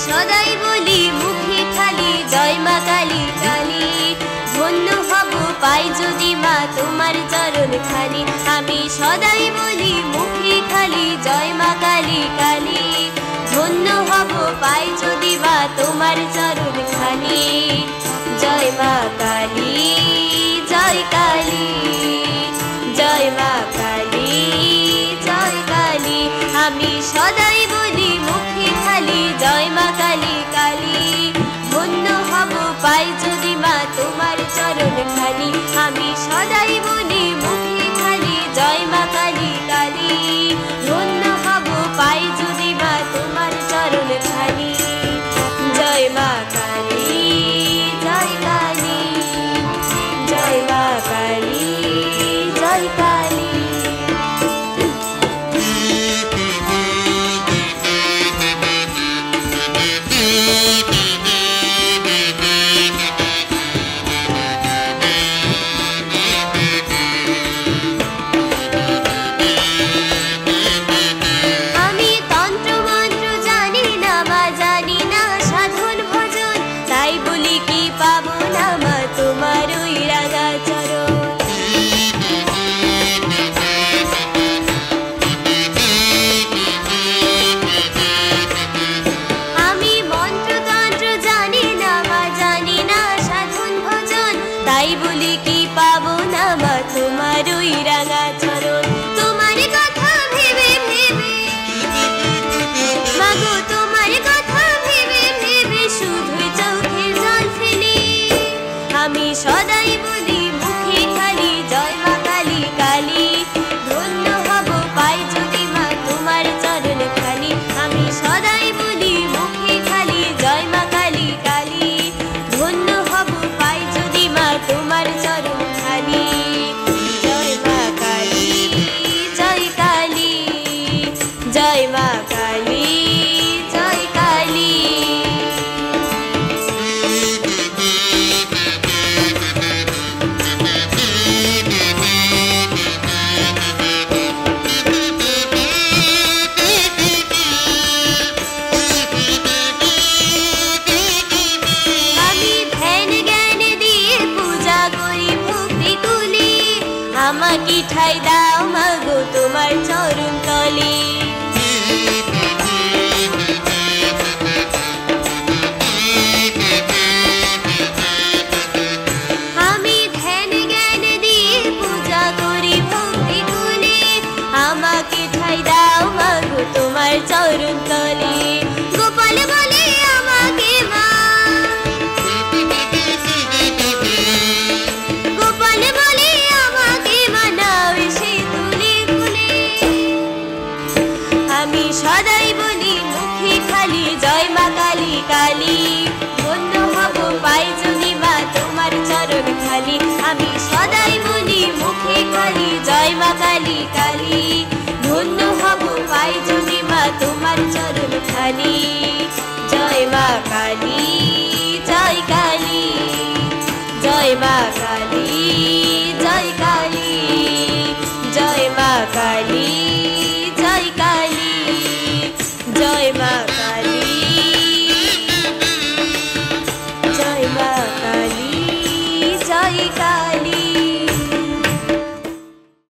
সদাই বলি মুখে খালি জয় মা কালী কালী। ধন্য হব পাই যদি মা তোমার চরণ খানি। আমি সদাই বলি মুখে খালি জয় মা কালী কালী। ধন্য হব পাই যদি মা তোমার চরণ খানি। জয় মা কালী জয় কালী, জয় মা কালী জয় কালী। আমি সদাই বলি মুখে খালি জয় মা কালী কালী। ধন্য হব পাই যদি মা তোমার চরণ খানি। আমি সদাই বলি মুখে খালি জয় মা কালী কালী। ধন্য হব পাই যদি মা তোমার চরণ খানি। জয় মা কালী জয় কালী, জয় মা কালী জয় কালী। আমি তন্ত্র মন্ত্র জানি না মা, জানি না সাধন ভজন, তাই বলি কি পাবো না মা তোমার ওই রাঙা চরণ। আমি মন্ত্র তন্ত্র জানি না মা, জানি না সাধন ভজন, তাই বলি কি পাবো না মা তোমার ওই রাঙা চরণ। তোমার কথা ভেবে ভেবে মাগো, তোমার কথা ভেবে ভেবে শুধু চোখে জল ফেলি। আমি সদাই বলি মুখে খালি জয় মা কালী কালী। ধন্য হব পাই যদি মা তোমার চরণ খানি। আমি সদাই বলি মুখে খালি জয় মা কালী কালী। ধন্য হব পাই যদি মা তোমার চরণ খানি। জয় মা কালী জয় কালী, জয় মা কালী জয় কালী। আমি ধ্যান জ্ঞান দিয়ে পূজা করি ভক্তি তুলি। আমাকে ঠাই দাও মাগো তোমার চরণ তলে। আমি ধ্যান জ্ঞান দিয়ে পূজা করি ভক্তি তুলি। আমাকে ঠাই দাও মাগো তোমার চরণ তলে। গোপাল বলে আমাকে মা, গোপাল বলে আমাকে মা নাও এসে তুলে কুলে। আমি সদাই বলি মুখে খালি জয় মা কালী কালী। ধন্য হব পাই যদি মা তোমার চরণ খালি। আমি সদাই বলি মুখে খালি জয় মা কালী কালী। ধন্য হব পাই যদি মা তোমার চরণ খালি। জয় মা কালী জয় কালী, জয় মা কালী জয় কালী, জয় মা কালী।